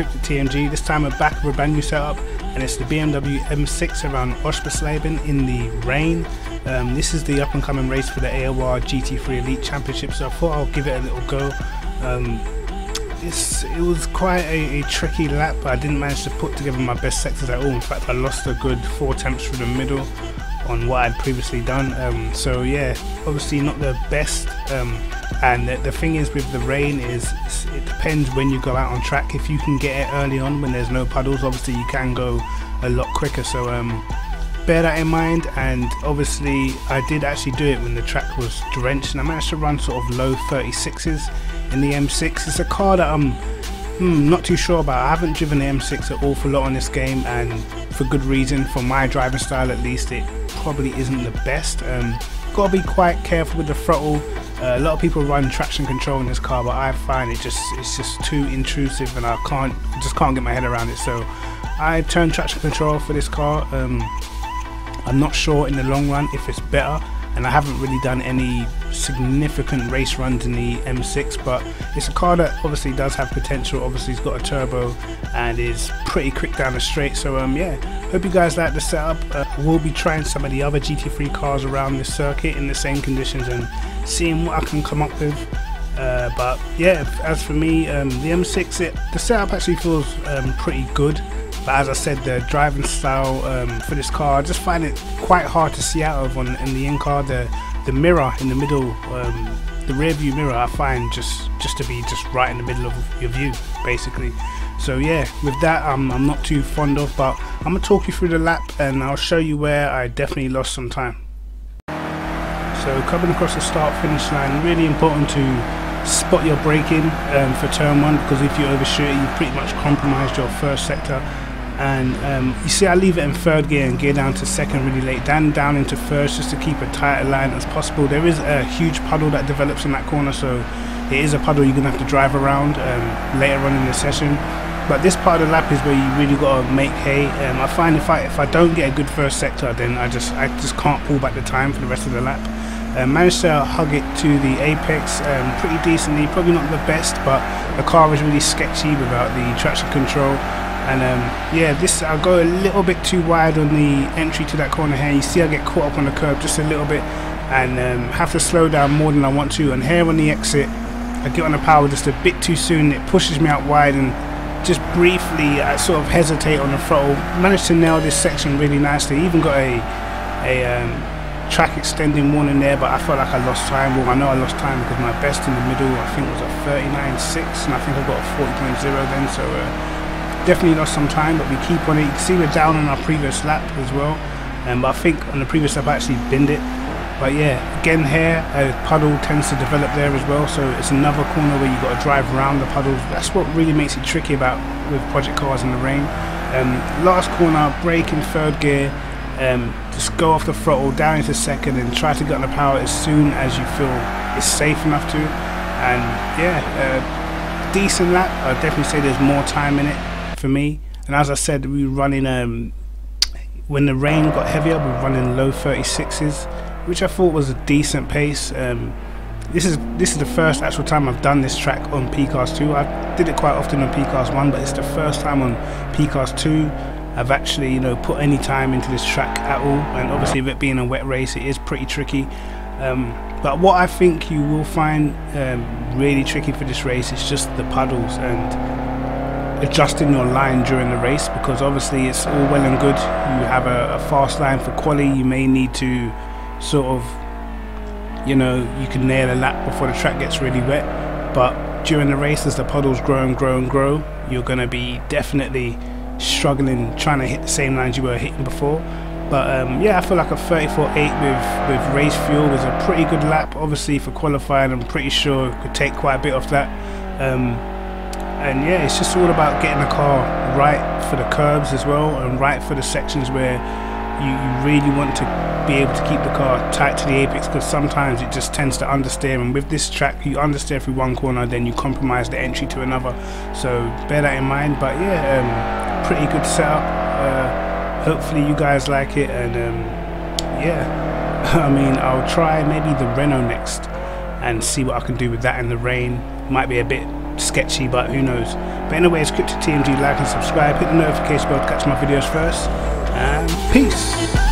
Kryptic TMG. This time we're back with a brand new setup, and it's the BMW M6 around Oschersleben in the rain. This is the up and coming race for the AOR GT3 Elite Championship, so I thought I'll give it a little go. It was quite a tricky lap, but I didn't manage to put together my best sectors at all. In fact, I lost a good 4 attempts through the middle on what I'd previously done. So yeah, obviously not the best. And the thing is with the rain is it depends when you go out on track. If you can get it early on when there's no puddles, obviously you can go a lot quicker. So bear that in mind. And obviously I did actually do it when the track was drenched, and I managed to run sort of low 36s in the M6. It's a car that I'm not too sure about. I haven't driven the M6 an awful lot on this game, and for good reason. For my driving style at least, it probably isn't the best. Gotta be quite careful with the throttle. A lot of people run traction control in this car, but I find it's just too intrusive, and I just can't get my head around it. So I turned traction control for this car. I'm not sure in the long run if it's better, and I haven't really done any significant race runs in the M6, but it's a car that obviously does have potential. Obviously it's got a turbo and is pretty quick down the straight. So yeah, hope you guys like the setup. We'll be trying some of the other GT3 cars around this circuit in the same conditions and seeing what I can come up with. But yeah, as for me, the M6, the setup actually feels pretty good. But as I said, the driving style for this car, I just find it quite hard to see out of in the in-car. The mirror in the middle, the rear view mirror, I find just to be just right in the middle of your view, basically. So yeah, with that, I'm not too fond of, but I'm going to talk you through the lap and I'll show you where I definitely lost some time. So coming across the start-finish line, really important to spot your braking for turn 1, because if you overshoot it, you've pretty much compromised your first sector. And you see I leave it in third gear and gear down to second really late, down into first, just to keep a tighter line as possible. There is a huge puddle that develops in that corner, so it is a puddle you're going to have to drive around later on in the session. But this part of the lap is where you really got to make hay. I find if I don't get a good first sector, then I just can't pull back the time for the rest of the lap. Managed to hug it to the apex pretty decently, probably not the best, but the car was really sketchy without the traction control. And yeah, I'll go a little bit too wide on the entry to that corner here. You see I get caught up on the curb just a little bit, and have to slow down more than I want to. And here on the exit, I get on the power just a bit too soon. It pushes me out wide, and just briefly I sort of hesitate on the throttle. Managed to nail this section really nicely. Even got a track extending warning there, but I felt like I lost time. Well, I know I lost time because my best in the middle I think was a 39.6, and I think I got a 40.0 then, so definitely lost some time, but we keep on it. You can see we're down on our previous lap as well, but I think on the previous lap I actually binned it. But yeah, again here, a puddle tends to develop there as well, so it's another corner where you've got to drive around the puddles. That's what really makes it tricky with project cars in the rain. Last corner, brake in third gear, just go off the throttle down into second and try to get on the power as soon as you feel it's safe enough to. And yeah, decent lap. I'd definitely say there's more time in it for me. And as I said, we were running when the rain got heavier, we were running low 36s, which I thought was a decent pace. This is the first actual time I've done this track on PCAS 2. I did it quite often on PCAS 1, but it's the first time on PCAS 2 I've actually put any time into this track at all. And obviously with it being a wet race, it is pretty tricky. But what I think you will find really tricky for this race is just the puddles and adjusting your line during the race, because obviously it's all well and good. You have a fast line for quali, you may need to sort of, you can nail a lap before the track gets really wet. But during the race, as the puddles grow and grow and grow, you're going to be definitely struggling trying to hit the same lines you were hitting before. But yeah, I feel like a 34.8 with race fuel was a pretty good lap. Obviously for qualifying, I'm pretty sure could take quite a bit off that. And yeah, it's just all about getting the car right for the curbs as well, and right for the sections where you really want to be able to keep the car tight to the apex, because sometimes it just tends to understeer, and with this track you understeer through one corner, then you compromise the entry to another. So bear that in mind. But yeah, pretty good setup. Hopefully you guys like it, and yeah, I mean, I'll try maybe the Renault next and see what I can do with that in the rain. Might be a bit sketchy, but who knows. But anyway, it's Kryptic TMG. Like and subscribe, hit the notification bell to catch my videos first, and peace.